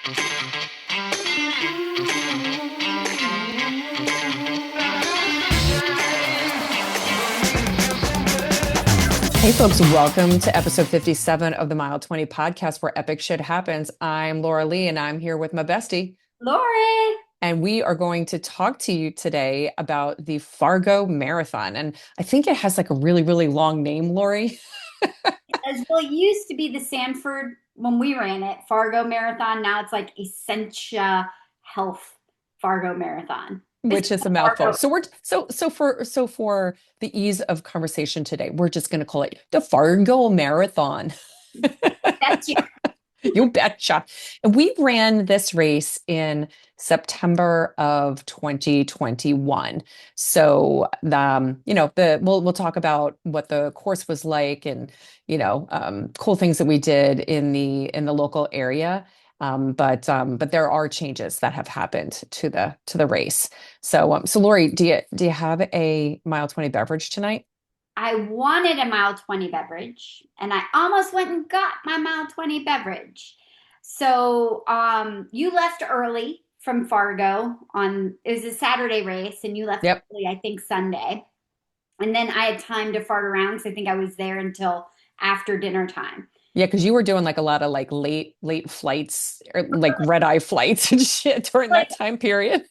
Hey, folks, welcome to episode 57 of the Mile 20 podcast where epic shit happens. I'm Laura Lee and I'm here with my bestie. Lori, And we are going to talk to you today about the FarGO Marathon. And I think it has like a really, really long name, Lori, as well, it used to be the Sanford when we ran it, Fargo Marathon. Now it's like Essentia Health Fargo Marathon. It's which is a mouthful. Fargo. So for the ease of conversation today, we're just going to call it the FarGO Marathon. That's you. You betcha. And we ran this race in September of 2021. So we'll talk about what the course was like and cool things that we did in the local area. But there are changes that have happened to the race. So Lori, do you have a mile 20 beverage tonight? I wanted a mile 20 beverage and I almost went and got my mile 20 beverage. So you left early from Fargo on it was a Saturday race and you left Yep. early, I think Sunday. And then I had time to fart around because I think I was there until after dinner time. Yeah, because you were doing like a lot of like late flights or like red eye flights and shit during Like that time period.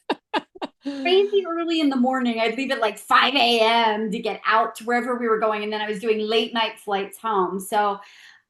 crazy early in the morning. I'd leave at like 5 a.m. to get out to wherever we were going. And then I was doing late night flights home. So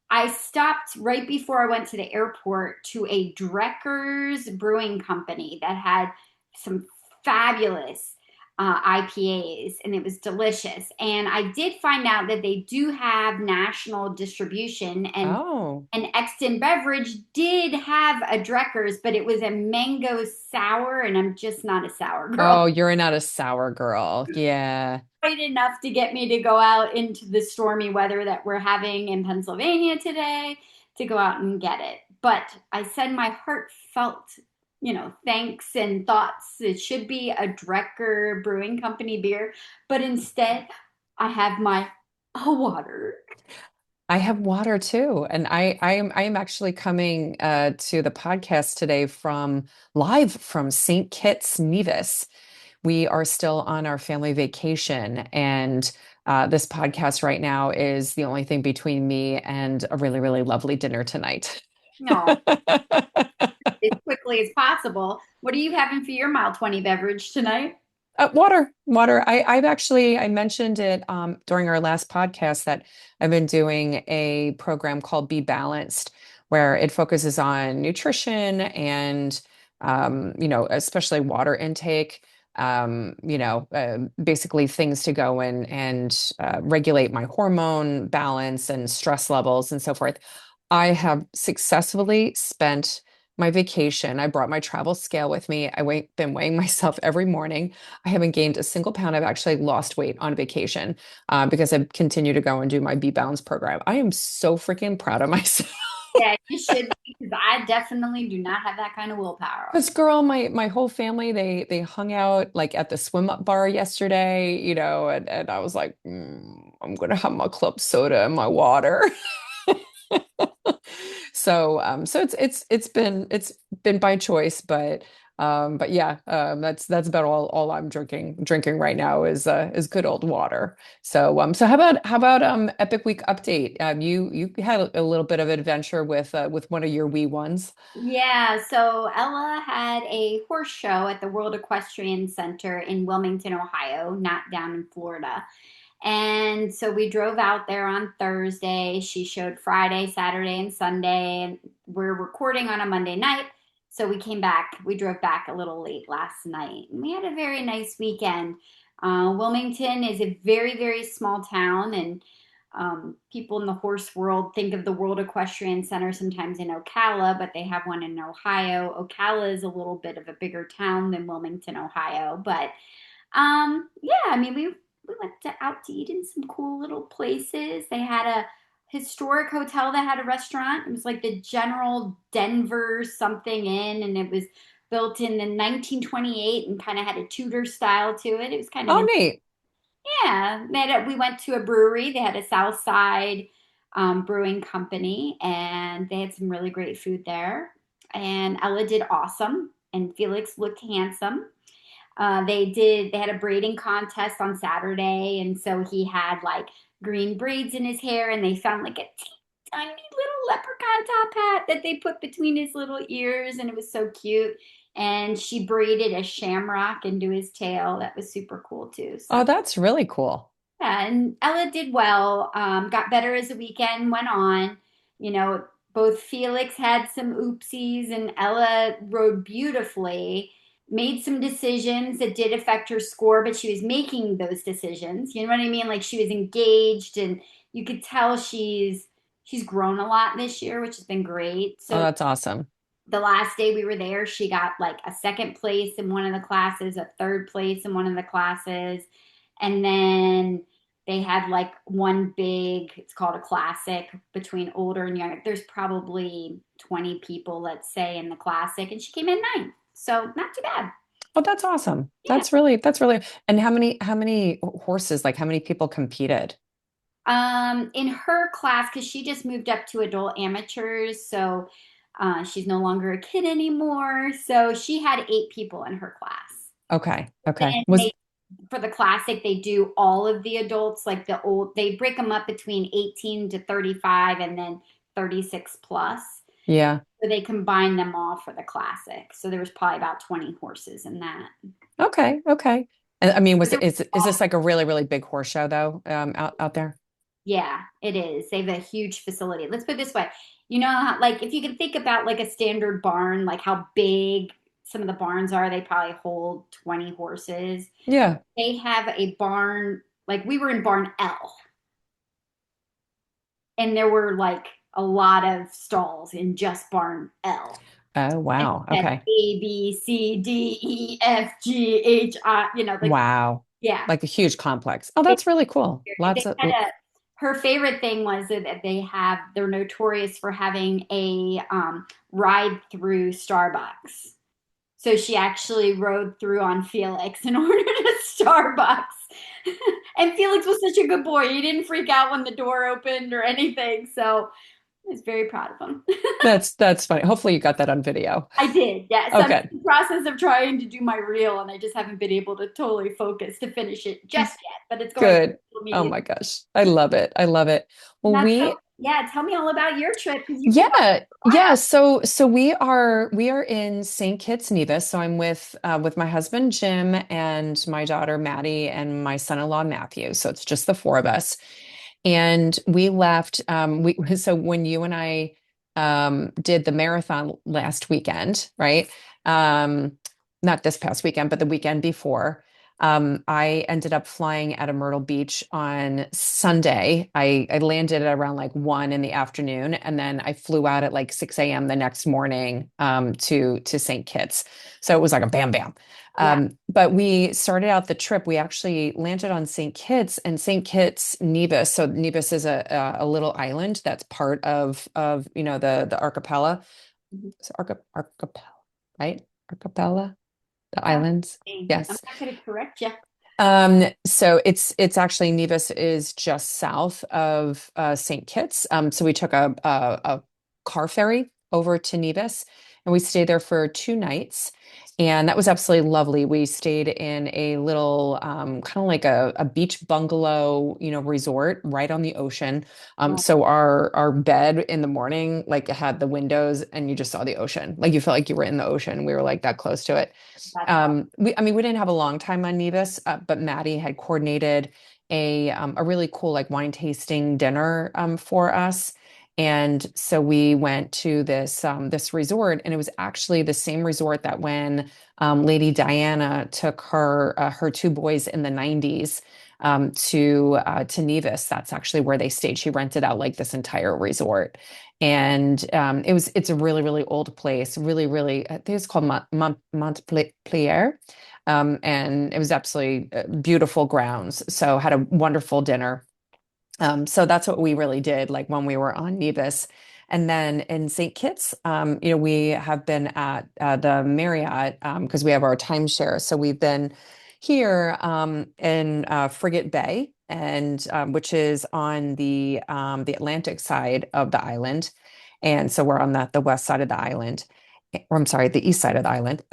I stopped right before I went to the airport to a Drecker's Brewing Company that had some fabulous IPAs, and it was delicious. And I did find out that they do have national distribution, and Oh. Exton Beverage did have a Drecker's, but it was a mango sour, and I'm just not a sour girl. Oh, you're not a sour girl. Yeah. Quite enough to get me to go out into the stormy weather that we're having in Pennsylvania today to go out and get it. But I said my heartfelt, thanks and thoughts. It should be a Drecker Brewing Company beer, but instead I have my water. I have water too. And I am actually coming to the podcast today from live from St. Kitts Nevis. We are still on our family vacation, and this podcast right now is the only thing between me and a really, really lovely dinner tonight. No, as quickly as possible. What are you having for your mile 20 beverage tonight? Water. I mentioned it during our last podcast that I've been doing a program called Be Balanced, where it focuses on nutrition and especially water intake. Basically things to go and regulate my hormone balance and stress levels and so forth. I have successfully spent my vacation. I brought my travel scale with me. Been weighing myself every morning. I haven't gained a single pound. I've actually lost weight on vacation because I continue to go and do my Be Balanced program. I am so freaking proud of myself. Yeah, you should be, because I definitely do not have that kind of willpower. Because girl, my whole family they hung out like at the swim up bar yesterday, and I was like, I'm gonna have my club soda and my water. So it's been by choice, but yeah, that's about all I'm drinking right now is good old water. So how about Epic Week update? You had a little bit of adventure with one of your wee ones. Yeah, so Ella had a horse show at the World Equestrian Center in Wilmington, Ohio, not down in Florida. And so we drove out there on Thursday. She showed Friday, Saturday, and Sunday. And we're recording on a Monday night. So we came back. We drove back a little late last night. And we had a very nice weekend. Wilmington is a very, very small town. And people in the horse world think of the World Equestrian Center sometimes in Ocala, but they have one in Ohio. Ocala is a little bit of a bigger town than Wilmington, Ohio. But yeah, I mean, we went out to eat in some cool little places. They had a historic hotel that had a restaurant. It was like the General Denver something Inn, and it was built in the 1928 and kind of had a Tudor style to it. It was kind of Oh, neat. yeah. We went to a brewery. They had a South Side brewing company, and they had some really great food there. and Ella did awesome, and Felix looked handsome. They had a braiding contest on Saturday, and so he had like green braids in his hair, and they found like a tiny little leprechaun top hat that they put between his little ears, and it was so cute. And she braided a shamrock into his tail. That was super cool too. Oh, So that's really cool. yeah, and Ella did well. Got better as the weekend went on. You know, both Felix had some oopsies, and Ella rode beautifully. Made some decisions that did affect her score, but she was making those decisions. You know what I mean? Like she was engaged, and you could tell she's grown a lot this year, which has been great. Oh, So that's awesome. the last day we were there, she got like a second place in one of the classes, a third place in one of the classes. And then they had like one big, it's called a classic between older and younger. There's probably 20 people, let's say, in the classic, and she came in ninth. So not too bad. Oh, that's awesome. Yeah. That's really, and how many horses, like how many people competed? In her class, because she just moved up to adult amateurs, so she's no longer a kid anymore. So she had 8 people in her class. Okay. Okay. Then Was, they for the classic they do all of the adults like they break them up between 18 to 35 and then 36 plus, yeah. so they combine them all for the classic, so there was probably about 20 horses in that. Okay. Okay. And I mean, But there is this like a really, really big horse show though, out there? Yeah, it is. They have a huge facility. Let's put it this way. You know how, like, if you can think about like a standard barn, like how big some of the barns are, they probably hold 20 horses. Yeah. They have a barn, like we were in barn L, and there were like a lot of stalls in just barn L. Oh, And wow. that's Okay. A, B, C, D, E, F, G, H, I, like, Wow. yeah. Like a huge complex. Oh, They, that's really cool. they Lots of, had her favorite thing was that they're notorious for having a ride through Starbucks. So she actually rode through on Felix and ordered a Starbucks. And Felix was such a good boy. He didn't freak out when the door opened or anything. So I was very proud of him. that's funny. Hopefully you got that on video. I did, yes. I'm in Okay. the process of trying to do my reel, and I just haven't been able to totally focus to finish it just yet. But it's going to Good. social Oh media. my gosh. I love it. I love it. Well, Now, we yeah, tell me all about your trip because you've been gone yeah, for a yeah. while. So we are in St. Kitts, Nevis. So I'm with my husband Jim and my daughter Maddie and my son-in-law Matthew. So it's just the four of us. And we left we so when you and I did the marathon last weekend, right? Um Not this past weekend, but the weekend before. I ended up flying out of Myrtle Beach on Sunday. I landed at around like 1 in the afternoon, and then I flew out at like 6 a.m. the next morning to St. Kitts. So it was like a bam bam. Yeah. But we started out the trip. We actually landed on St. Kitts and St. Kitts Nevis. So Nevis is a little island that's part of the archipelago. Mhm. It's archipelago, right? Archipelago, the Yeah. islands. I'm Yes. not going to correct you. So it's actually Nevis is just south of St. Kitts. So we took a car ferry over to Nevis and we stayed there for 2 nights. And that was absolutely lovely. We stayed in a little kind of like a beach bungalow, resort right on the ocean. Oh, So our bed in the morning, like it had the windows and you just saw the ocean. Like you felt like you were in the ocean. We were like that close to it. that's all. I mean, we didn't have a long time on Nevis, but Maddie had coordinated a really cool like wine tasting dinner for us. And so we went to this resort, and it was actually the same resort that when Lady Diana took her two boys in the 90s to Nevis. That's actually where they stayed. She rented out like this entire resort. And it's a really, really old place, really, really, I think it's called Montpelier. And it was absolutely beautiful grounds. So had a wonderful dinner. So that's what we really did, like when we were on Nevis. And then in St. Kitts, we have been at the Marriott because we have our timeshare. So we've been here in Frigate Bay, and which is on the Atlantic side of the island. And so we're on the west side of the island. or I'm sorry, the east side of the island.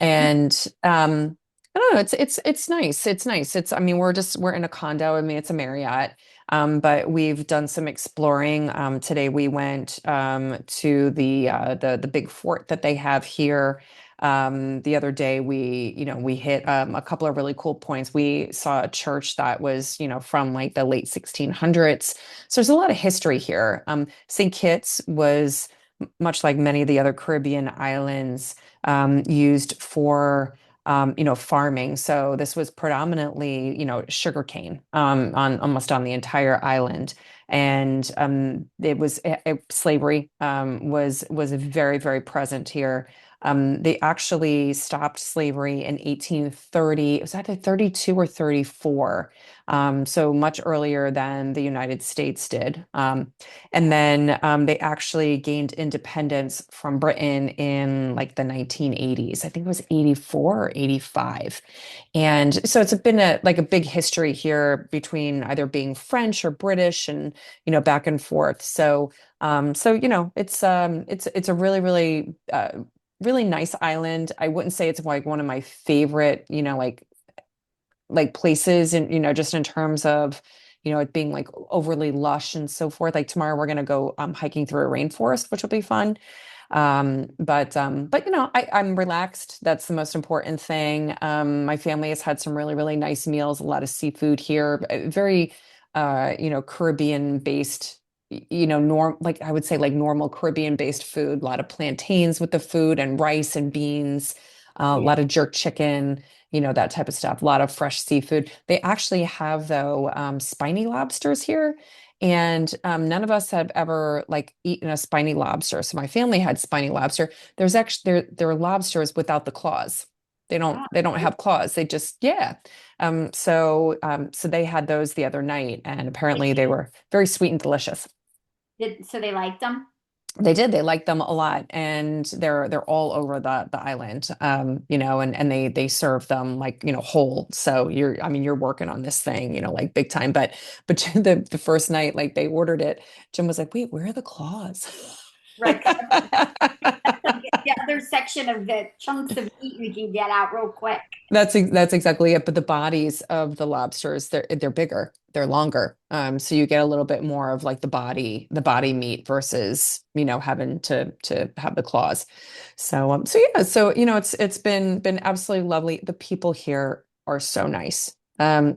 And I don't know, it's nice. It's nice. I mean, we're in a condo. I mean, it's a Marriott. But we've done some exploring. Today we went to the big fort that they have here. The other day we hit a couple of really cool points. We saw a church that was, from like the late 1600s. So there's a lot of history here. St. Kitts was much like many of the other Caribbean islands, used for farming. So this was predominantly, sugarcane, on almost on the entire island. And it was slavery, was very, very present here. They actually stopped slavery in 1830. It was either 32 or 34. So much earlier than the United States did. And Yeah. then they actually gained independence from Britain in like the 1980s. I think it was 84 or 85. And so it's been a big history here between either being French or British and, back and forth. So it's a really, really really nice island. I wouldn't say it's like one of my favorite, like places and just in terms of it being like overly lush and so forth. Like tomorrow we're going to go hiking through a rainforest, which will be fun. But I'm relaxed. That's the most important thing. My family has had some really, really nice meals, a lot of seafood here, very Caribbean based, norm like I would say like normal Caribbean based food, a lot of plantains with the food and rice and beans, a Yeah. lot of jerk chicken, that type of stuff, a lot of fresh seafood. They actually have, though, spiny lobsters here. And none of us have ever like eaten a spiny lobster. So my family had spiny lobster. There's actually there are lobsters without the claws. Oh, They don't have claws. They just yeah. So they had those the other night, and apparently they were very sweet and delicious. so they liked them? They did. They liked them a lot, and they're all over the island. And they serve them like, whole. So I mean, you're working on this thing, like big time. But the first night, like they ordered it, Jim was like, "Wait, where are the claws?" Right. 'Cause that's like the other section of the chunks of meat we can get out real quick. That's exactly it. But the bodies of the lobsters, they're bigger, they're longer. So you get a little bit more of like the body meat versus, having to have the claws. So yeah, so it's been absolutely lovely. The people here are so nice.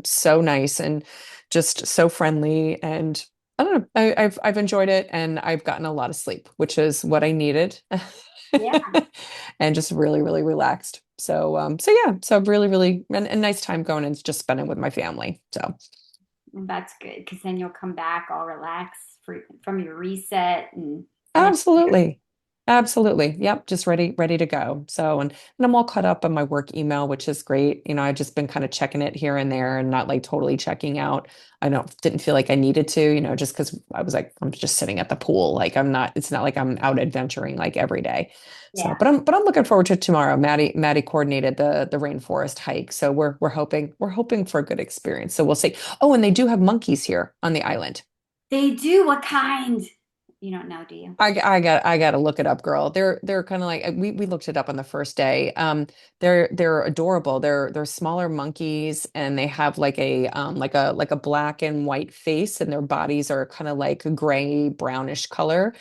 So nice and just so friendly. And I don't know, I've enjoyed it and I've gotten a lot of sleep, which is what I needed. Yeah, And just really, really relaxed. So yeah, so really, really a nice time going and just spending with my family. So that's good because then you'll come back all relaxed from your reset and then absolutely. Absolutely. Yep. Just ready to go. And I'm all caught up on my work email, which is great. I've just been kind of checking it here and there and not like totally checking out. I didn't feel like I needed to, just because I was like, I'm just sitting at the pool. Like it's not like I'm out adventuring like every day. So, yeah. but I'm looking forward to tomorrow. Maddie coordinated the rainforest hike. So we're hoping for a good experience. So we'll see. Oh, and they do have monkeys here on the island. They do. What kind? You don't know, do you? I got to look it up, girl. They're kind of like we looked it up on the first day. They're adorable. They're smaller monkeys and they have like a black and white face and their bodies are kind of like gray brownish color.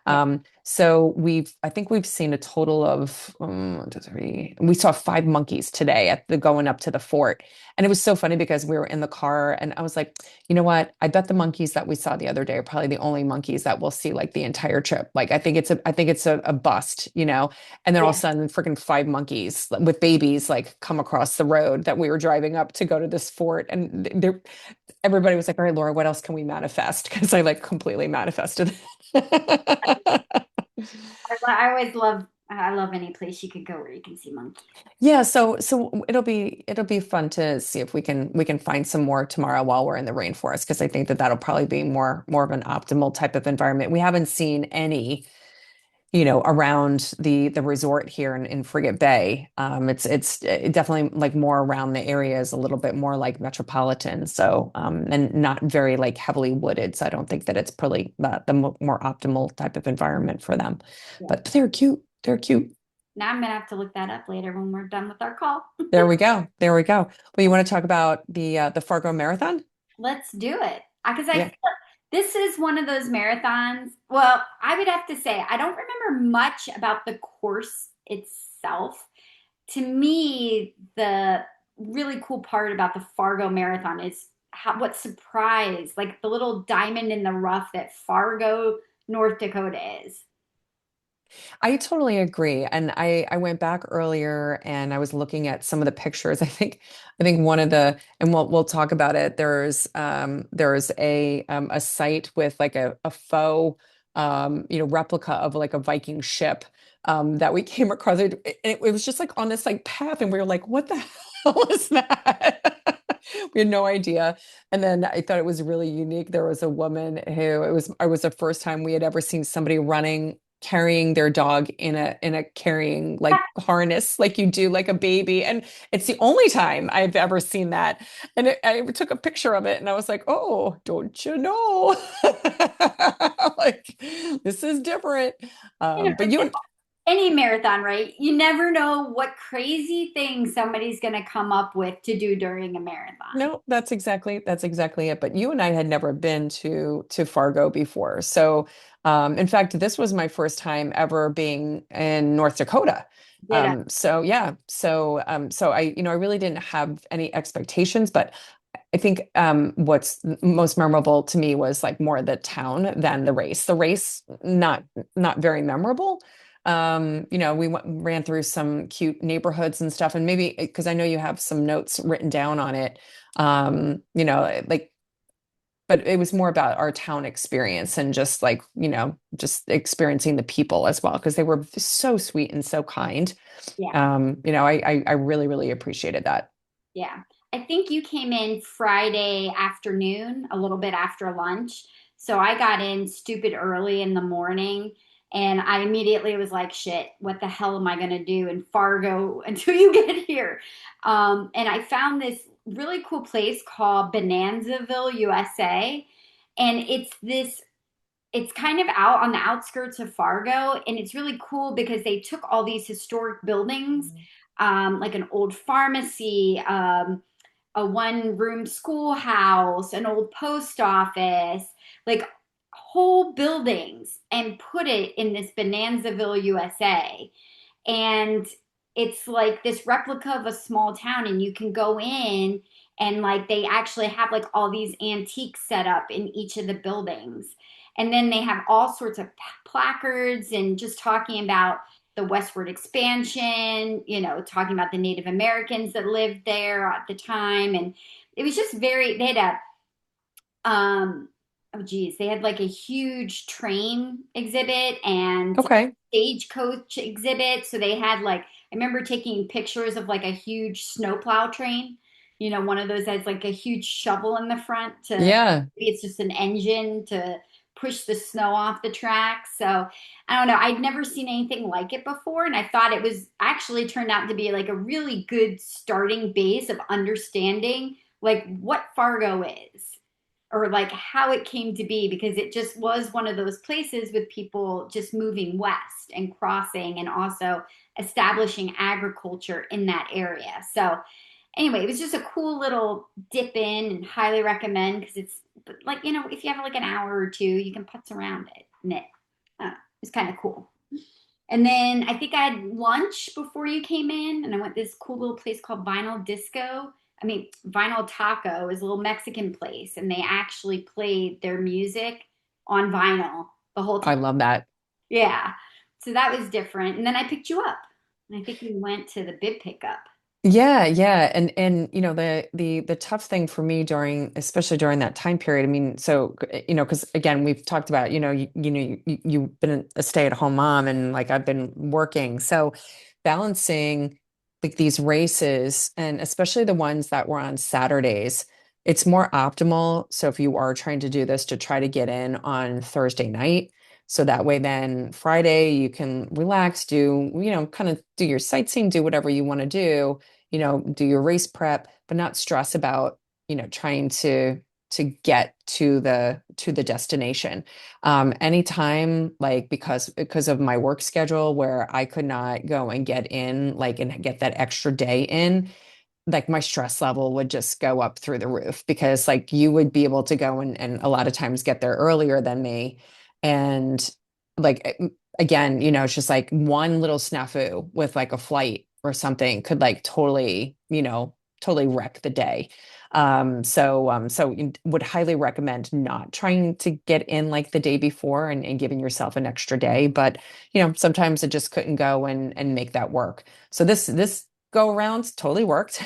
Yeah. So I think we've seen a total of 1, 2, 3. We saw 5 monkeys today at the going up to the fort. And it was so funny because we were in the car and I was like, you know what? I bet the monkeys that we saw the other day are probably the only monkeys that we'll see like the entire trip. Like I think it's a bust, And then all of Yeah. a sudden, freaking 5 monkeys with babies like come across the road that we were driving up to go to this fort, and everybody was like, "All right, Laura, what else can we manifest?" Because I like completely manifested. I love any place you could go where you can see monkeys. Yeah, so it'll be fun to see if we can find some more tomorrow while we're in the rainforest because I think that that'll probably be more of an optimal type of environment. We haven't seen any, around the resort here in Frigate Bay. It's definitely like more around the areas, a little bit more like metropolitan. So and not very like heavily wooded. So I don't think that it's probably the more optimal type of environment for them. Yeah. But they're cute. They're cute. Now I'm gonna have to look that up later when we're done with our call. There we go. There we go. Well, you want to talk about the Fargo Marathon? Let's do it. Because I Yeah. feel this is one of those marathons. Well, I would have to say I don't remember much about the course itself. To me, the really cool part about the Fargo Marathon is what surprise, like the little diamond in the rough that Fargo, North Dakota is. I totally agree. And I went back earlier and I was looking at some of the pictures. I think one of the and we'll talk about it. There's a site with like a faux replica of like a Viking ship that we came across. It was just like on this like path and we were like, what the hell is that? We had no idea. And then I thought it was really unique. There was a woman who it was the first time we had ever seen somebody running carrying their dog in a carrying like harness like you do like a baby, and it's the only time I've ever seen that. And I took a picture of it and I was like, oh, don't you know, like this is different. But Like you any marathon, right? You never know what crazy thing somebody's going to come up with to do during a marathon. No, that's exactly it. But you and I had never been to Fargo before. So in fact, this was my first time ever being in North Dakota. Did So yeah, so I really didn't have any expectations, but I think what's most memorable to me was like more the town than the race. The race, not very memorable. We ran through some cute neighborhoods and stuff, and maybe because I know you have some notes written down on it, like, but it was more about our town experience and just like, just experiencing the people as well, because they were so sweet and so kind. Yeah. I really, really appreciated that. Yeah. I think you came in Friday afternoon, a little bit after lunch. So I got in stupid early in the morning and I immediately was like, shit, what the hell am I going to do in Fargo until you get here? And I found this really cool place called Bonanzaville, USA. And it's kind of out on the outskirts of Fargo, and it's really cool because they took all these historic buildings, like an old pharmacy, a one-room schoolhouse, an old post office, like whole buildings, and put it in this Bonanzaville, USA. And it's like this replica of a small town, and you can go in and like they actually have like all these antiques set up in each of the buildings, and then they have all sorts of placards and just talking about the westward expansion, talking about the Native Americans that lived there at the time. And it was just they had oh geez, they had like a huge train exhibit and Okay. stagecoach exhibit. So they had like, I remember taking pictures of like a huge snowplow train, one of those that's like a huge shovel in the front to, Yeah. maybe it's just an engine to push the snow off the track. So I don't know. I'd never seen anything like it before. And I thought it was actually turned out to be like a really good starting base of understanding like what Fargo is or like how it came to be, because it just was one of those places with people just moving west and crossing and also establishing agriculture in that area. So anyway, it was just a cool little dip in and highly recommend because it's like, if you have like an hour or two, you can putz around it. And it's kind of cool. And then I think I had lunch before you came in, and I went to this cool little place called Vinyl Disco. I mean, Vinyl Taco is a little Mexican place, and they actually played their music on vinyl the whole I time. love that. Yeah. So that was different. And then I picked you up. And I think we went to the bib pickup. Yeah, yeah. And the tough thing for me especially during that time period, I mean, so because again, we've talked about, you've been a stay-at-home mom and like I've been working. So balancing like these races and especially the ones that were on Saturdays, it's more optimal. So if you are trying to do this to try to get in on Thursday night. So that way, then Friday you can relax, kind of do your sightseeing, do whatever you want to do, do your race prep, but not stress about, trying to to get to the destination. Anytime, like because of my work schedule where I could not go and get in, like and get that extra day in, like my stress level would just go up through the roof because like you would be able to go and a lot of times get there earlier than me. And like again, it's just like one little snafu with like a flight or something could like totally, totally wreck the day. So would highly recommend not trying to get in like the day before and giving yourself an extra day. But sometimes it just couldn't go and make that work. So this go around totally worked.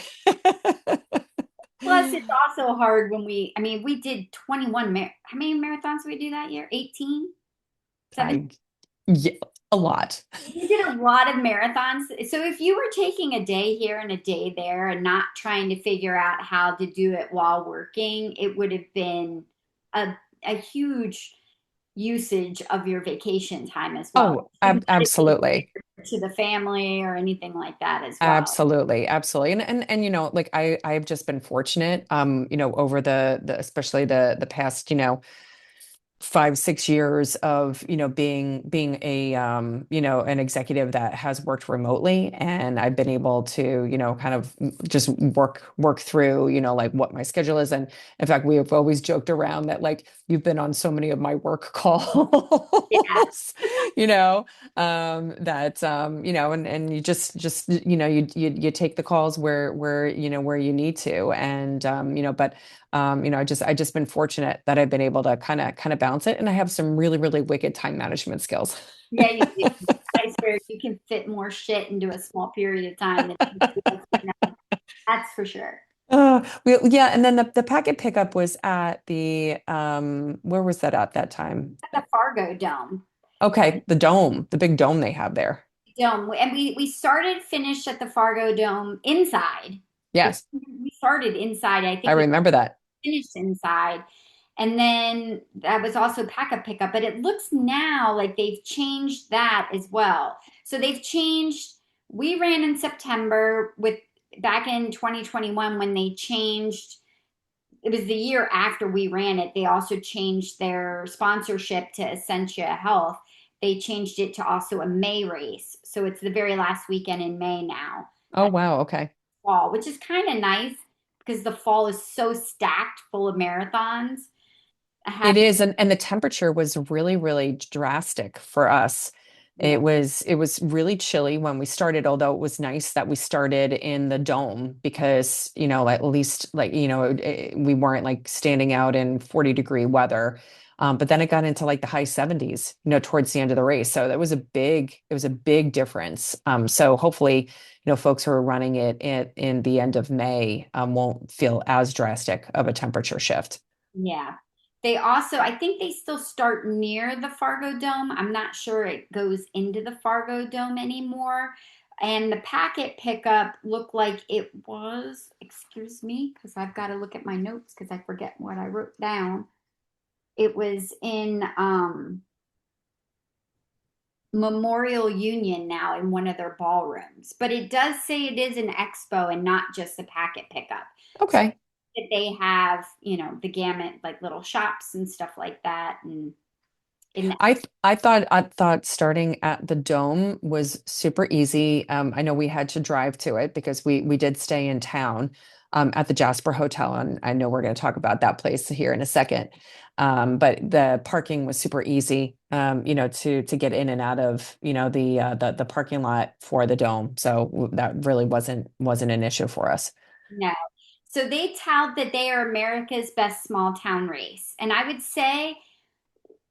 Plus, it's also hard when I mean, we did 21, how many marathons did we do that year? 18? 7? I Yeah, a lot. We did a lot of marathons. So if you were taking a day here and a day there and not trying to figure out how to do it while working, it would have been a huge usage of your vacation time as well. Oh, You couldn't dedicate absolutely. to the family or anything like that as well. Absolutely, absolutely. And like I've just been fortunate over the especially the past, 5, 6 years of being a an executive that has worked remotely, and I've been able to kind of just work through like what my schedule is. And in fact, we have always joked around that like you've been on so many of my work Yeah. calls, you know that and you just you take the calls where you need to. And but I just been fortunate that I've been able to kind of balance it, and I have some really, really wicked time management skills. Yeah, you do. I swear you can fit more shit into a small period of time than anybody else can know. That's for sure. Yeah, and then the packet pickup was at the where was that at that time? At the Fargo Dome. Okay, the dome, the big dome they have there. Dome. And we started finished at the Fargo Dome inside. Yes, We started inside. I I think we remember that. finished inside. And then that was also pack up pickup. But it looks now like they've changed that as well. So they've changed. We ran in September with back in 2021 when they changed. It was the year after we ran it. They also changed their sponsorship to Essentia Health. They changed it to also a May race. So it's the very last weekend in May now, Oh wow, okay. fall, which is kind of nice because the fall is so stacked full of marathons. I It had, is, and the temperature was really, really drastic for us. yeah, It was really chilly when we started, although it was nice that we started in the dome because, at least like, we weren't like standing out in 40-degree weather. But then it got into like the high 70s, towards the end of the race. So it was a big difference. So hopefully, folks who are running it in the end of May, won't feel as drastic of a temperature shift. yeah. They also, I think they still start near the Fargo Dome. I'm not sure it goes into the Fargo Dome anymore. And the packet pickup looked like it was, excuse me, because I've got to look at my notes because I forget what I wrote down. It was in Memorial Union now in one of their ballrooms. But it does say it is an expo and not just a packet pickup. So Okay. that they have, the gamut, like little shops and stuff like that. And in the, I thought starting at the Dome was super easy. I know we had to drive to it because we did stay in town at the Jasper Hotel, and I know we're going to talk about that place here in a second. But the parking was super easy, to get in and out of, the parking lot for the Dome. So that really wasn't an issue for us. no. So they tout that they are America's best small town race. And I would say,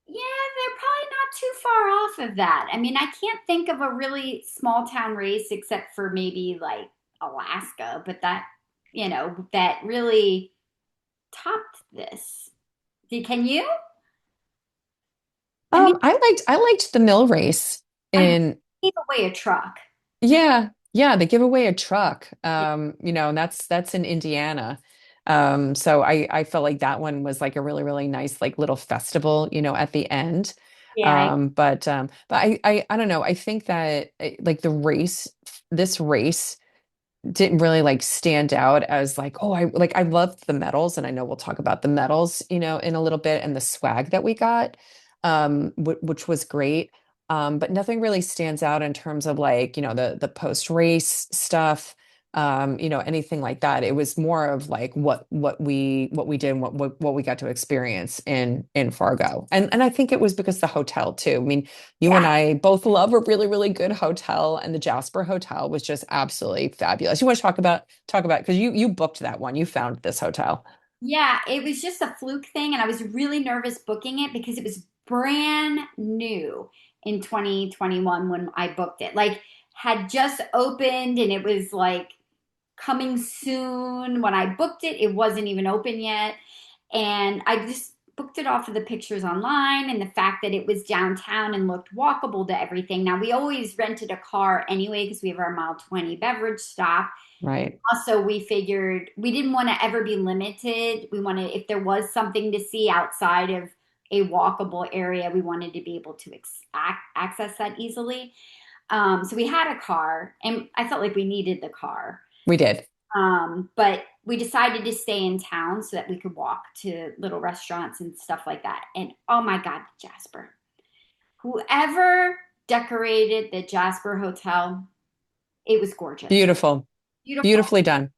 yeah, they're probably not too far off of that. I mean, I can't think of a really small town race except for maybe like Alaska, but that really topped this. Can you? I mean, I liked the mill race I in. gave away a truck. Yeah, yeah, they give away a truck. And that's in Indiana. So I felt like that one was like a really, really nice like little festival, at the end. Yeah, But I don't know. I think that like this race didn't really like stand out as like, oh, I loved the medals, and I know we'll talk about the medals, in a little bit, and the swag that we got, which was great. But nothing really stands out in terms of like, the post race stuff, anything like that. It was more of like what we did, and what we got to experience in Fargo. And I think it was because the hotel too. I mean, you and Yeah. I both love a really, really good hotel, and the Jasper Hotel was just absolutely fabulous. You want to talk about because you booked that one. You found this hotel. Yeah, it was just a fluke thing, and I was really nervous booking it because it was brand new in 2021 when I booked it. Like, had just opened and it was like coming soon. When I booked it, it wasn't even open yet. And I just booked it off of the pictures online and the fact that it was downtown and looked walkable to everything. Now, we always rented a car anyway because we have our mile 20 beverage stop. Right. Also, we figured we didn't want to ever be limited. We wanted, if there was something to see outside of a walkable area, we wanted to be able to access that easily. So we had a car, and I felt like we needed the car. We did. But we decided to stay in town so that we could walk to little restaurants and stuff like that. And oh my God, Jasper, whoever decorated the Jasper Hotel, it was gorgeous. Beautiful. Beautiful. Beautifully done.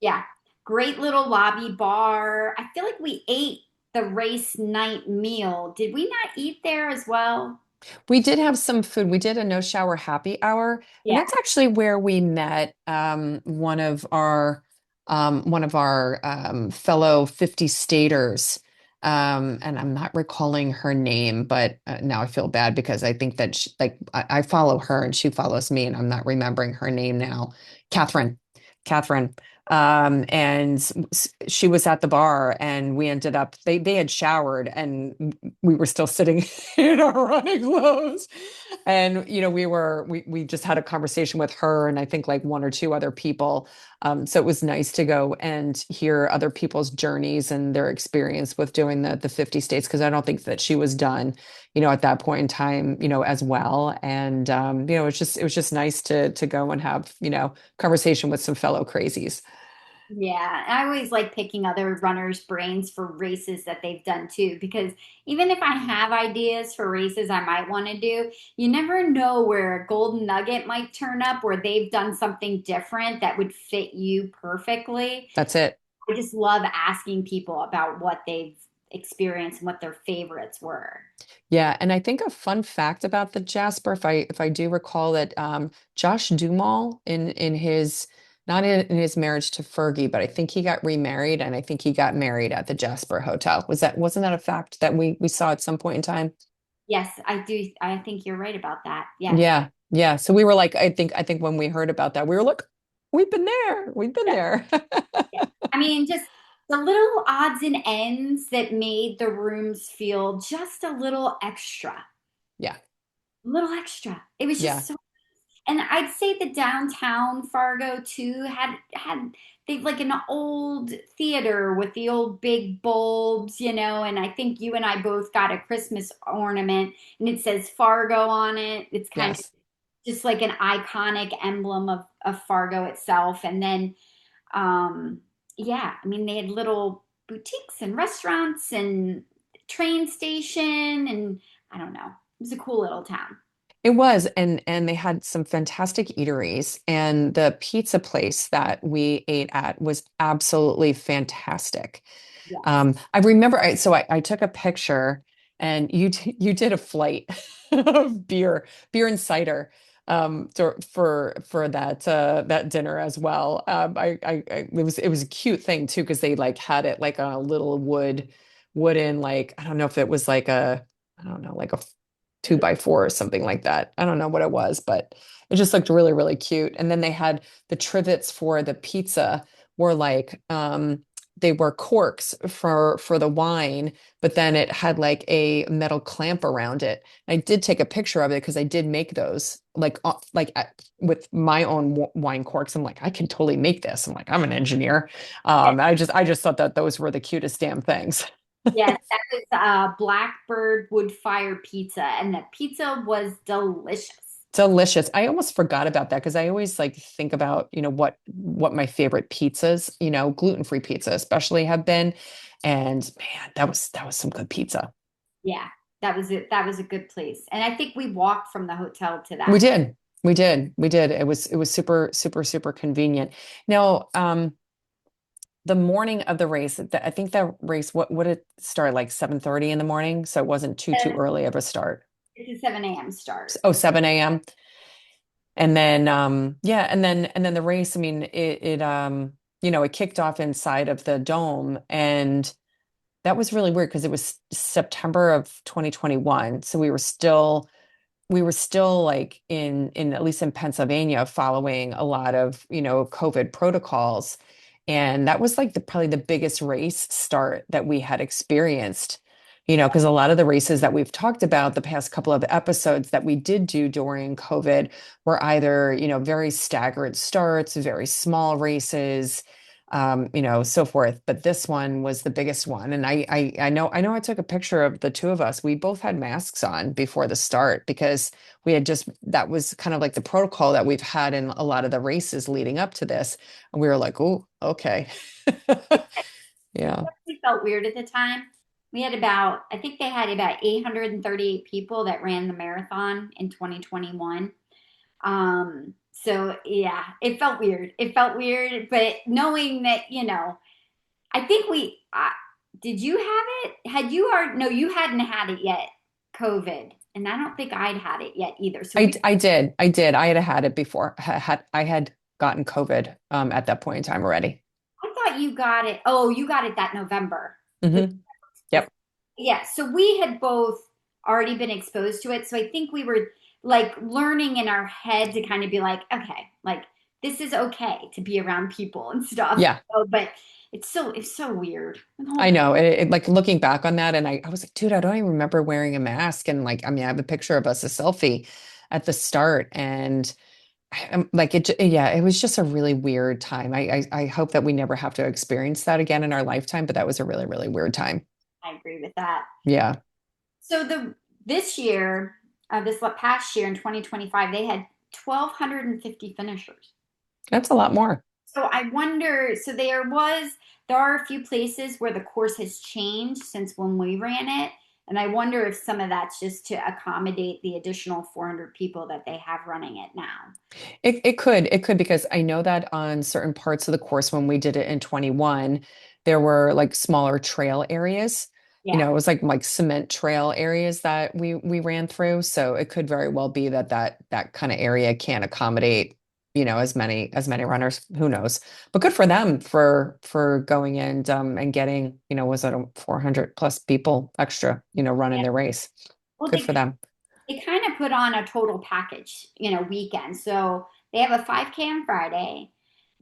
Yeah. Great little lobby bar. I feel like we ate the race night meal. Did we not eat there as well? We did have some food. We did a no shower happy hour, and Yeah. that's actually where we met one of our fellow 50 staters. And I'm not recalling her name, but now I feel bad because I think that I follow her and she follows me, and I'm not remembering her name now. Catherine. Catherine. And she was at the bar, and we ended up they had showered, and we were still sitting in our running clothes. And we just had a conversation with her, and I think like one or two other people. So it was nice to go and hear other people's journeys and their experience with doing the 50 states, because I don't think that she was done, at that point in time, as well. And it was just nice to go and have, conversation with some fellow crazies. Yeah, I always like picking other runners' brains for races that they've done too, because even if I have ideas for races I might want to do, you never know where a golden nugget might turn up where they've done something different that would fit you perfectly. That's it. I just love asking people about what they've experienced and what their favorites were. Yeah, and I think a fun fact about the Jasper, if I do recall that, Josh Duhamel in his not in his marriage to Fergie, but I think he got remarried, and I think he got married at the Jasper Hotel. Wasn't that a fact that we saw at some point in time? Yes, I do. I think you're right about that. Yes. Yeah, yeah. So we were like, I think when we heard about that, we were like, we've been there, we've been Yeah. there. Yeah. I mean, just the little odds and ends that made the rooms feel just a Yeah, little extra. It was yeah, just so, and I'd say the downtown Fargo too had they've like an old theater with the old big bulbs, and I think you and I both got a Christmas ornament and it says Fargo on it. It's kind of yes. just like an iconic emblem of Fargo itself. And then yeah, I mean, they had little boutiques and restaurants and train station, and I don't know. It was a cool little town. It was, and they had some fantastic eateries, and the pizza place that we ate at was absolutely fantastic. Yes. I remember, so I took a picture, and you did a flight of beer and cider, for that dinner as well. It was a cute thing too, because they like had it like on a little wooden, like, I don't know if it was like I don't know, like a 2x4 or something like that. I don't know what it was, but it just looked really, really cute. And then they had the trivets for the pizza were like, they were corks for the wine, but then it had like a metal clamp around it. I did take a picture of it because I did make those with my own wine corks. I'm like, I can totally make this. I'm like, I'm an engineer. I just thought that those were the cutest damn things. Yes, that was Blackbird wood fire pizza, and the pizza was delicious. Delicious. I almost forgot about that because I always like think about, what my favorite pizzas, gluten-free pizza especially have been. And man, that was some good pizza. Yeah, that was it. That was a good place. And I think we walked from the hotel to We that. did. We did. We did. It was super, super, super convenient. Now, the morning of the race, I think that race, what would it start like 7:30 in the morning? So it wasn't too Uh, early of a start. It's a 7 a.m. start. Oh, 7 a.m. And then yeah, and then the race, I mean, it kicked off inside of the dome, and that was really weird because it was September of 2021. So we were still like in at least in Pennsylvania following a lot of, COVID protocols. And that was like probably the biggest race start that we had experienced, because a lot of the races that we've talked about the past couple of episodes that we did do during COVID were either, very staggered starts, very small races, so forth. But this one was the biggest one. And I know I took a picture of the two of us. We both had masks on before the start because that was kind of like the protocol that we've had in a lot of the races leading up to this. And we were like, oh, okay. Yeah. We felt weird at the time. We had about, I think they had about 838 people that ran the marathon in 2021. So yeah, it felt weird. It felt weird, but knowing that, I think did you have it? Had you already, no, you hadn't had it yet, COVID. And I don't think I'd had it yet either. So I did. I did. I had it before. I had gotten COVID at that point in time already. I thought you got it. Oh, you got it that November. Yep. Yeah, so we had both already been exposed to it. So I think we were like learning in our head to kind of be like, okay, like this is okay to be around people and stuff. Yeah. But it's so weird. The whole I know. Like looking back on that, and I was like, dude, I don't even remember wearing a mask. And like, I mean, I have a picture of us, a selfie at the start, and I'm like, yeah, it was just a really weird time. I hope that we never have to experience that again in our lifetime, but that was a really, really weird time. I agree with that. Yeah, So this year, this past year in 2025, they had 1,250 finishers. that's a lot more. So I wonder, so there are a few places where the course has changed since when we ran it. And I wonder if some of that's just to accommodate the additional 400 people that they have running it now. It could because I know that on certain parts of the course when we did it in 21, there were like smaller trail areas. Yeah. It was like cement trail areas that we ran through. So it could very well be that kind of area can't accommodate, as many runners. Who knows? But good for them for going and getting, was it 400 plus people extra, running Yeah. their race. Well, Good for them. they kind of put on a total package, weekend. So they have a 5K on Friday.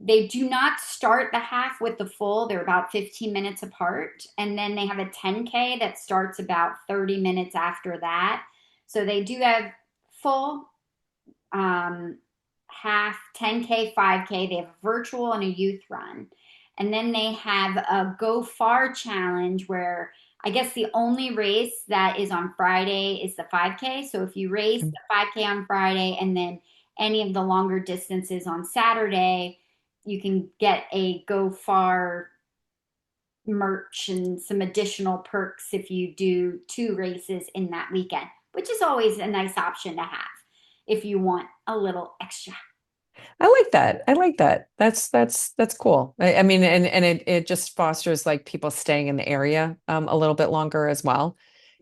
They do not start the half with the full. They're about 15 minutes apart. And then they have a 10K that starts about 30 minutes after that. So they do have full, um, half, 10K, 5K. They have a virtual and a youth run. And then they have a Go Far challenge where I guess the only race that is on Friday is the 5K. So if you race the 5K on Friday and then any of the longer distances on Saturday, you can get a Go Far merch and some additional perks if you do two races in that weekend, which is always a nice option to have if you want a little extra. I like that. I like that. That's cool. I mean, and it just fosters like people staying in the area a little bit longer as well,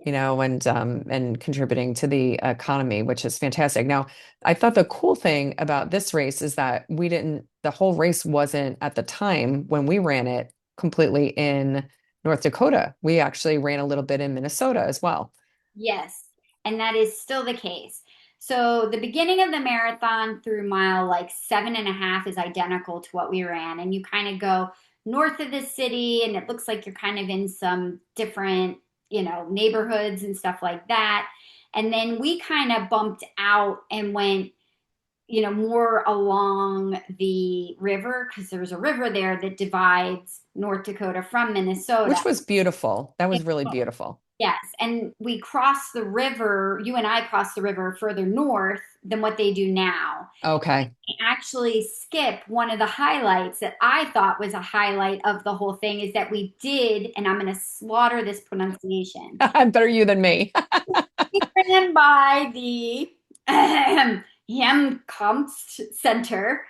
and contributing to the economy, which is fantastic. Now, I thought the cool thing about this race is that the whole race wasn't at the time when we ran it completely in North Dakota. We actually ran a little bit in Minnesota as well. Yes, and that is still the case. So the beginning of the marathon through mile like 7.5 is identical to what we ran. And you kind of go north of the city and it looks like you're kind of in some different, neighborhoods and stuff like that. And then we kind of bumped out and went, more along the river because there's a river there that divides North Dakota from Minnesota. Which was beautiful. That was really beautiful. Yes, and we crossed the river. You and I crossed the river further north than what they do now. Okay. Actually skip one of the highlights that I thought was a highlight of the whole thing is that we did, and I'm going to slaughter this pronunciation. Better you than me. We ran by the Hemkomst Center,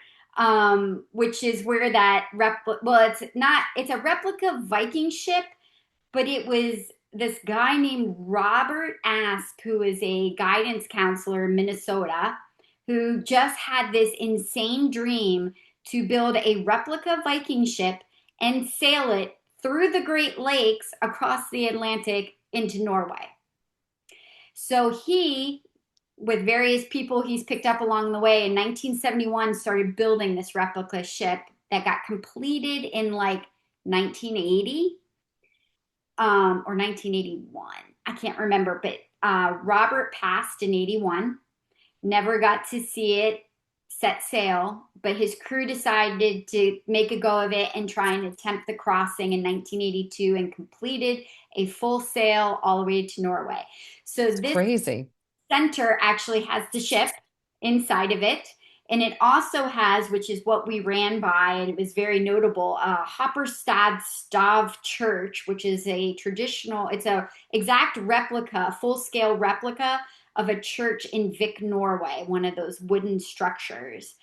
which is where that well, it's a replica Viking ship, but it was this guy named Robert Asp, who is a guidance counselor in Minnesota, who just had this insane dream to build a replica Viking ship and sail it through the Great Lakes across the Atlantic into Norway. So he, with various people he's picked up along the way, in 1971 started building this replica ship that got completed in like 1980 or 1981. I can't remember, but Robert passed in 81, never got to see it set sail, but his crew decided to make a go of it and try and attempt the crossing in 1982 and completed a full sail all the way to Norway. So It's this crazy. center actually has the ship inside of it. And it also has, which is what we ran by, and it was very notable, Hopperstad Stav Church, which is a traditional, it's a exact replica, full scale replica of a church in Vik, Norway, one of those wooden structures.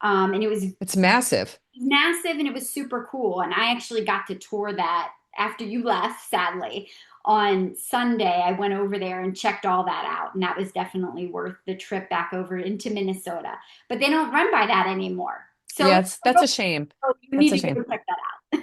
And it was It's massive. massive and it was super cool. And I actually got to tour that after you left, sadly. On Sunday, I went over there and checked all that out. And that was definitely worth the trip back over into Minnesota. But they don't run by that anymore. So Yeah, that's a shame. you That's need a to go shame. check that out.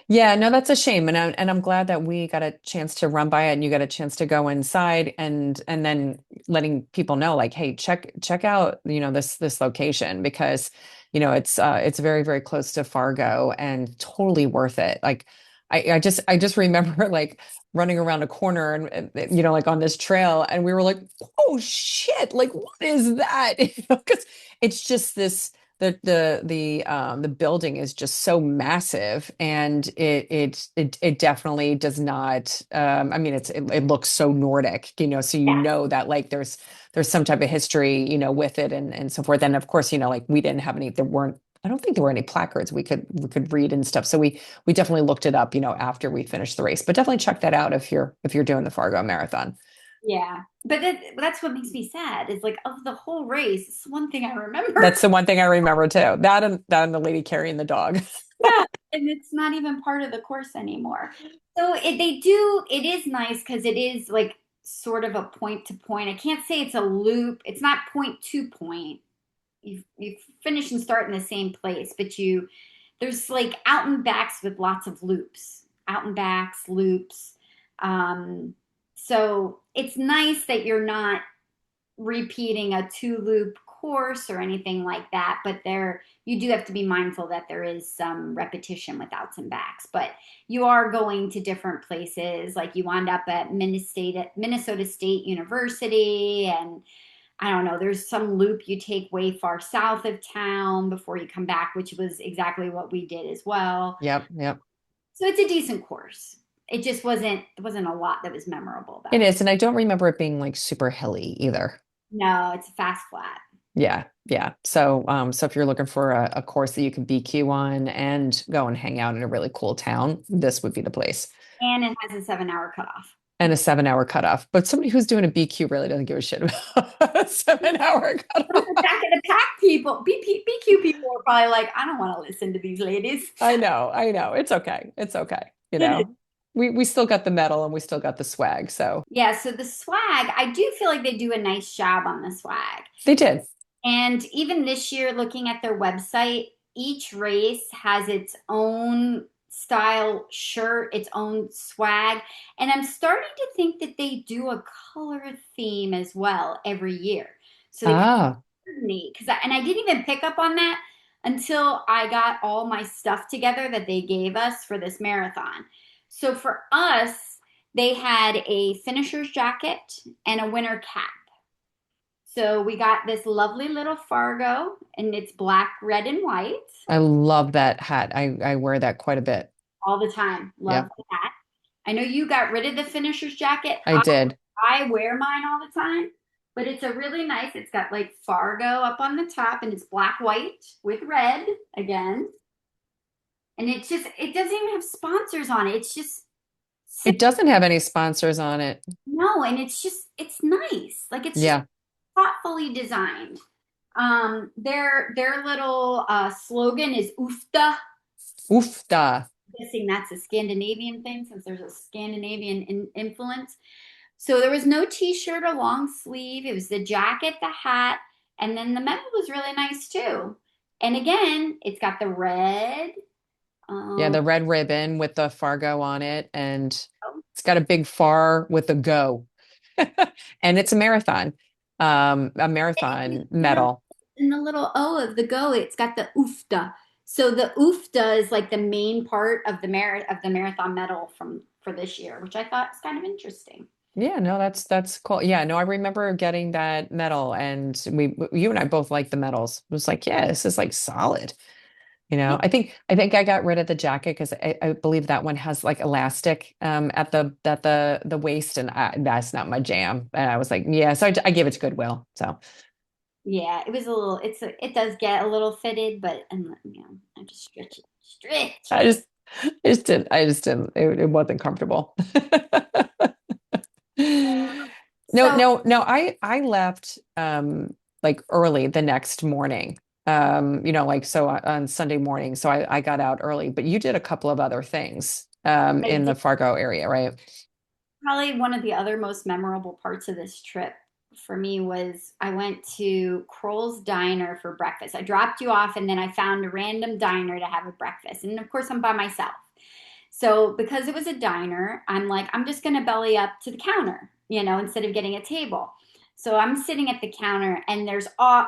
Yeah, no, that's a shame. And I'm glad that we got a chance to run by it and you got a chance to go inside and then letting people know like, hey, check out, this location because, it's very, very close to Fargo and totally worth it. Like I just remember like running around a corner and like on this trail and we were like, oh shit, like what is that? Because it's just this the building is just so massive and it definitely does not I mean it looks so Nordic, so Yeah. that like there's some type of history, with it and so forth. And of course, like we didn't have any, there weren't, I don't think there were any placards we could read and stuff. So we definitely looked it up, after we finished the race. But definitely check that out if you're doing the Fargo Marathon. Yeah. But that's what makes me sad is like of the whole race, it's one thing I remember. That's the one thing I remember too. That and the lady carrying the dog. Yeah, and it's not even part of the course anymore. So it is nice because it is like sort of a point to point. I can't say it's a loop. It's not point to point. You finish and start in the same place, but there's like out and backs with lots of loops, out and backs, loops. Um, so it's nice that you're not repeating a two loop course or anything like that, but you do have to be mindful that there is some repetition with outs and backs. But you are going to different places, like you wound up at Minnesota State University, and I don't know, there's some loop you take way far south of town before you come back, which was exactly what we did as well. Yep, yep. So it's a decent course. It wasn't a lot that was memorable It about it. is, and I don't remember it being like super hilly either. No, it's a fast flat. Yeah, yeah. So if you're looking for a course that you can BQ on and go and hang out in a really cool town, this would be the place. And it has a 7 hour cutoff. And a 7 hour cutoff. But somebody who's doing a BQ really doesn't give a shit about a 7 hour Those cutoff. are back in the pack people. BQ people are probably like, I don't want to listen to these ladies. I know. It's okay. It's okay. We still got the medal and we still got the swag. So Yeah, so the swag, I do feel like they do a nice job on the swag. they did. And even this year, looking at their website, each race has its own style shirt, its own swag. And I'm starting to think that they do a color theme as well every year. So they Ah, neat because and I didn't even pick up on that until I got all my stuff together that they gave us for this marathon. So for us, they had a finisher's jacket and a winter cap. So we got this lovely little Fargo and it's black, red, and white I love that hat. I wear that quite a bit. all the time. Love Yep. that. I know you got rid of the finisher's jacket. I did. I wear mine all the time, but it's a really nice, it's got like FarGO up on the top and it's black, white with red again. And it's just, it doesn't even have sponsors on it. It's just, It doesn't have any sponsors on it. no, and it's just, it's nice. Like it's just Yeah. thoughtfully designed. Their little slogan is "Oofta." Oofda. I'm guessing that's a Scandinavian thing since there's a Scandinavian influence. So there was no t-shirt or long sleeve. It was the jacket, the hat, and then the medal was really nice too. And again, it's got the red. Yeah, Um, the red ribbon with the Fargo on it, and it's got a big far with a go. And it's a marathon medal. in the little O of the go, it's got the oofta. So the oofta is like the main part of the marathon medal from for this year, which I thought is kind of interesting. Yeah, no, that's cool. Yeah, no, I remember getting that medal, and you and I both liked the medals. It was like, yeah, this is like solid. Yeah, I think I got rid of the jacket because I believe that one has like elastic at the waist, and that's not my jam. And I was like, yeah, so I gave it to Goodwill. So yeah, it was a little. It does get a little fitted, but and I just stretch I it. just I just didn't it wasn't comfortable. No, So no, no. I left like early the next morning. Like so on Sunday morning. So I got out early, but you did a couple of other things I in the did Fargo area, right? probably one of the other most memorable parts of this trip for me was I went to Kroll's Diner for breakfast. I dropped you off and then I found a random diner to have a breakfast. And of course, I'm by myself. So because it was a diner, I'm like, I'm just going to belly up to the counter, instead of getting a table. So I'm sitting at the counter and there's all,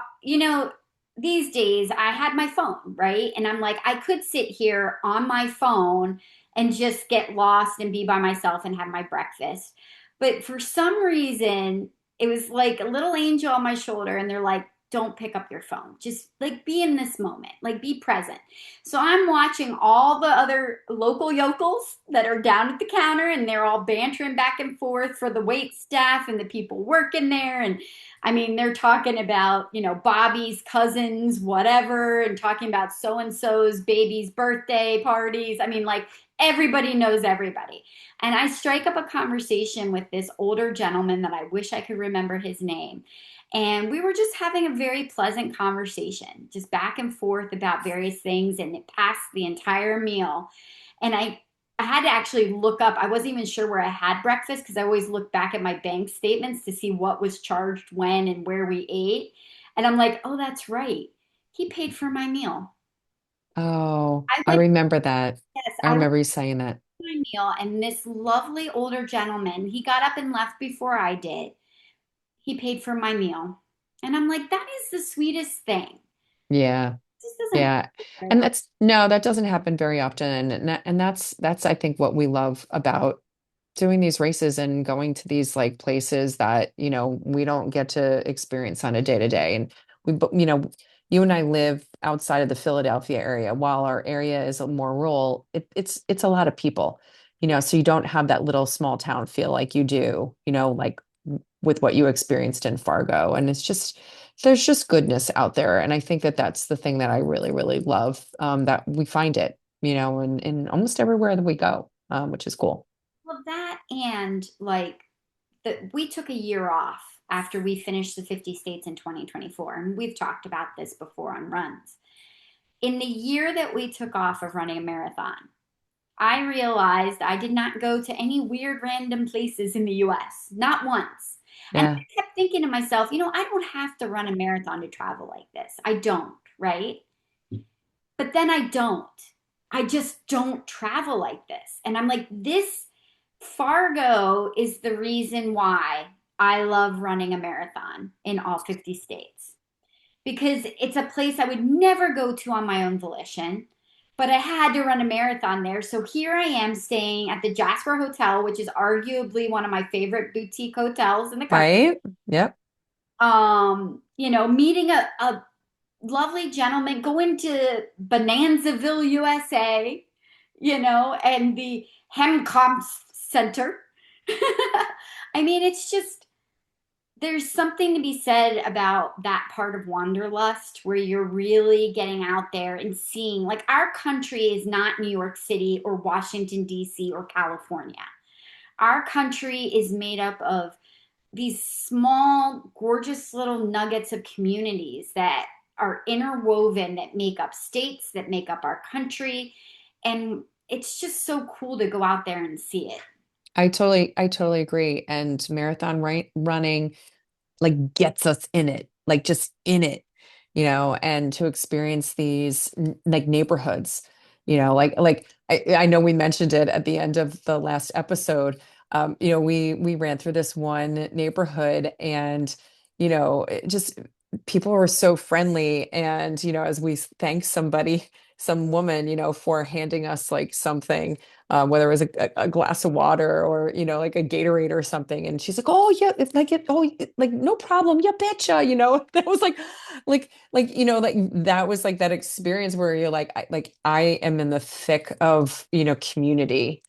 these days I had my phone, right? And I'm like, I could sit here on my phone and just get lost and be by myself and have my breakfast. But for some reason, it was like a little angel on my shoulder, and they're like, don't pick up your phone. Just like be in this moment, like be present. So I'm watching all the other local yokels that are down at the counter and they're all bantering back and forth for the wait staff and the people working there. And I mean, they're talking about, Bobby's cousins, whatever, and talking about so and so's baby's birthday parties. I mean, like everybody knows everybody. And I strike up a conversation with this older gentleman that I wish I could remember his name. And we were just having a very pleasant conversation, just back and forth about various things. And it passed the entire meal. And I had to actually look up. I wasn't even sure where I had breakfast because I always look back at my bank statements to see what was charged when and where we ate. And I'm like, oh, that's right. He paid for my meal. Oh, I I went, remember that. yes, I I went remember you saying that. to my meal, and this lovely older gentleman, he got up and left before I did. He paid for my meal. And I'm like, that is the sweetest thing. Yeah. This doesn't happen Yeah. very And often. that's no, that doesn't happen very often. And that's I think what we love about doing these races and going to these like places that, we don't get to experience on a day to day. And you and I live outside of the Philadelphia area. While our area is more rural, it's a lot of people, so you don't have that little small town feel like you do, like with what you experienced in Fargo. And there's just goodness out there. And I think that that's the thing that I really, really love, that we find it, in almost everywhere that we go, which is cool. Well, that and like we took a year off after we finished the 50 states in 2024. And we've talked about this before on runs. In the year that we took off of running a marathon, I realized I did not go to any weird random places in the US, not once. And Yeah. I kept thinking to myself, I don't have to run a marathon to travel like this. I don't, right? But then I don't. I just don't travel like this. And I'm like, this Fargo is the reason why I love running a marathon in all 50 states because it's a place I would never go to on my own volition, but I had to run a marathon there. So here I am staying at the Jasper Hotel, which is arguably one of my favorite boutique hotels in the country. Right? Yep. Meeting a lovely gentleman, going to Bonanzaville, USA, and the Hemkampfcenter. center. I mean, it's just there's something to be said about that part of wanderlust where you're really getting out there and seeing, like, our country is not New York City or Washington, D.C. or California. Our country is made up of these small, gorgeous little nuggets of communities that are interwoven, that make up states, that make up our country. And it's just so cool to go out there and see it. I totally agree. And marathon running like gets us in it, like just in it, and to experience these like neighborhoods, I know we mentioned it at the end of the last episode. We ran through this one neighborhood and, it just people were so friendly. And, as we thanked somebody, some woman, for handing us like something, whether it was a glass of water or, like a Gatorade or something. And she's like, oh, yeah, it's like like no problem. Yeah, betcha. That was like, that was like that experience where you're like, I am in the thick of, community,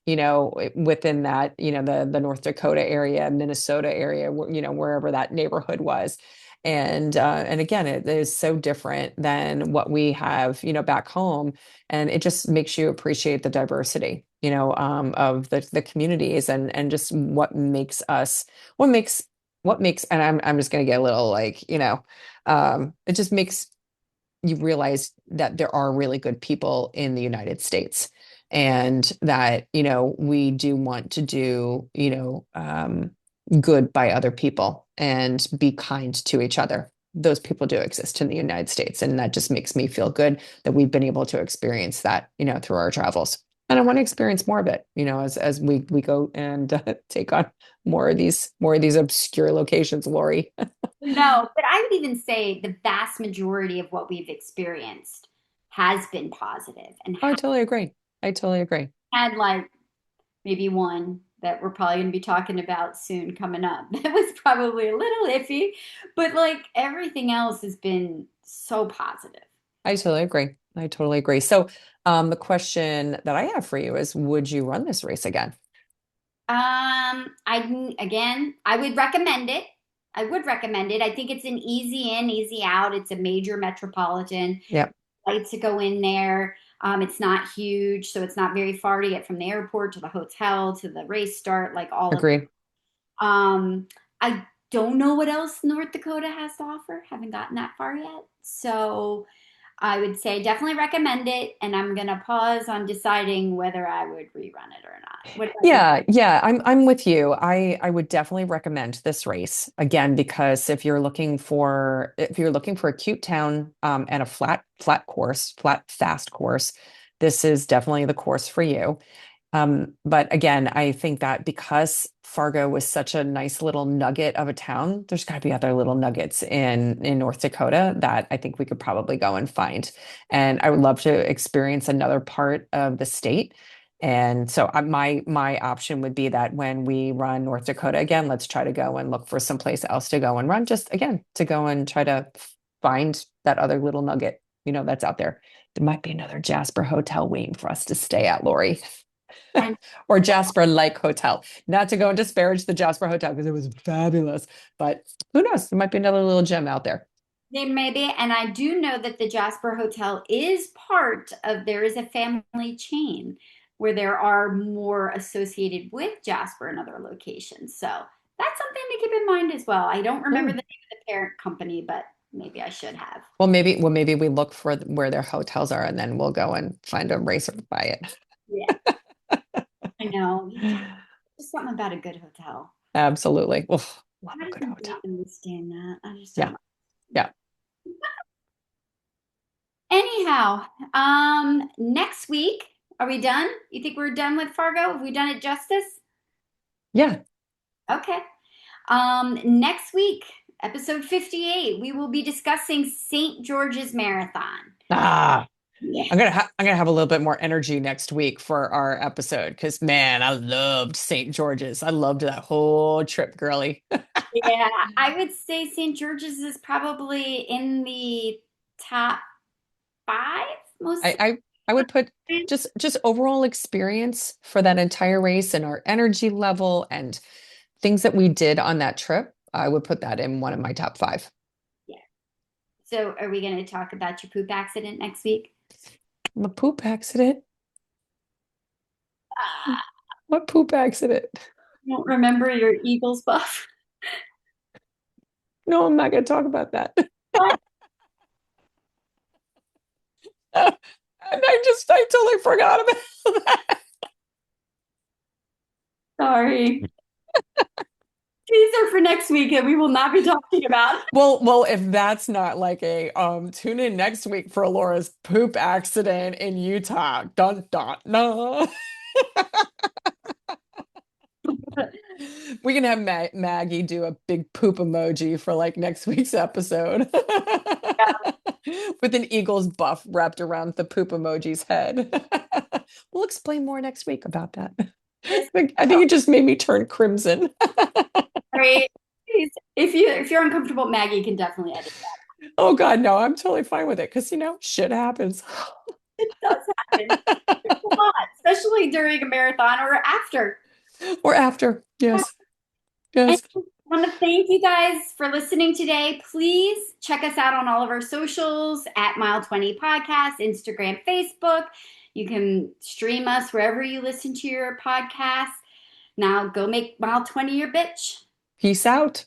within that, the North Dakota area, Minnesota area, wherever that neighborhood was. And again, it is so different than what we have, back home. And it just makes you appreciate the diversity, of the communities and just what makes and I'm just gonna get a little like, it just makes you realize that there are really good people in the United States and that, we do want to do, good by other people and be kind to each other. Those people do exist in the United States. And that just makes me feel good that we've been able to experience that, through our travels. And I want to experience more of it, as we go and take on more of these obscure locations, Lori. No, but I would even say the vast majority of what we've experienced has been positive and Oh, I totally agree. I totally agree. had like maybe one that we're probably going to be talking about soon coming up. That was probably a little iffy, but like everything else has been so positive. I totally agree. I totally agree. So, the question that I have for you is, would you run this race again? I would recommend it. I would recommend it. I think it's an easy in, easy out. It's a major metropolitan. Yep, Like to go in there. It's not huge, so it's not very far to get from the airport to the hotel to the race start, like all of it. agree. I don't know what else North Dakota has to offer. Haven't gotten that far yet. So I would say definitely recommend it. And I'm going to pause on deciding whether I would rerun it or not. What about you? Yeah, yeah, I'm with you. I would definitely recommend this race again because if you're looking for a cute town and a flat fast course, this is definitely the course for you. But again, I think that because Fargo was such a nice little nugget of a town, there's got to be other little nuggets in North Dakota that I think we could probably go and find. And I would love to experience another part of the state. And so my option would be that when we run North Dakota again, let's try to go and look for someplace else to go and run, just again to go and try to find that other little nugget, that's out there. There might be another Jasper hotel waiting for us to stay at, Lori. And Or Jasper like hotel. Not to go and disparage the Jasper hotel because it was fabulous, but who knows? There might be another little gem out there. there may be, and I do know that the Jasper Hotel is part of, there is a family chain where there are more associated with Jasper and other locations. So that's something to keep in mind as well. I don't remember the Hmm. name of the parent company, but maybe I should have. Well, maybe we look for where their hotels are, and then we'll go and find a racer to buy it. Yeah, I know. Just something about a good hotel. Absolutely. Oof, love a How good doesn't hotel. Viking understand that? I just Yeah, don't. yeah, Anyhow, next week, are we done? You think we're done with Fargo? Have we done it justice? yeah. Okay. Next week, episode 58, we will be discussing St. George's Marathon. Ah, Yeah. I'm gonna have a little bit more energy next week for our episode because man, I loved St. George's. I loved that whole trip, girly. Yeah, I would say St. George's is probably in the top five most. I I would put just overall experience for that entire race and our energy level and things that we did on that trip. I would put that in one of my top five. Yeah. So, are we going to talk about your poop accident next week? A poop accident? Ah, What poop accident? I don't remember your Eagles buff. No, I'm not going to talk about that. What? And I totally forgot about that. Sorry. Teaser for next week that we will not be talking about. Well, if that's not like a tune in next week for Laura's poop accident in Utah. Dun dun no. We can have Maggie do a big poop emoji for like next week's episode with an eagle's buff wrapped around the poop emoji's head. We'll explain more next week about that. Yes. I think it just made me turn crimson. Sorry. Please, if you're uncomfortable, Maggie can definitely edit that. Oh God, no, I'm totally fine with it because shit happens. It does happen a lot, especially during a marathon or after. Or after. Yes. And Yes. I want to thank you guys for listening today. Please check us out on all of our socials at Mile 20 Podcast, Instagram, Facebook. You can stream us wherever you listen to your podcast. Now go make Mile 20 your bitch. Peace out.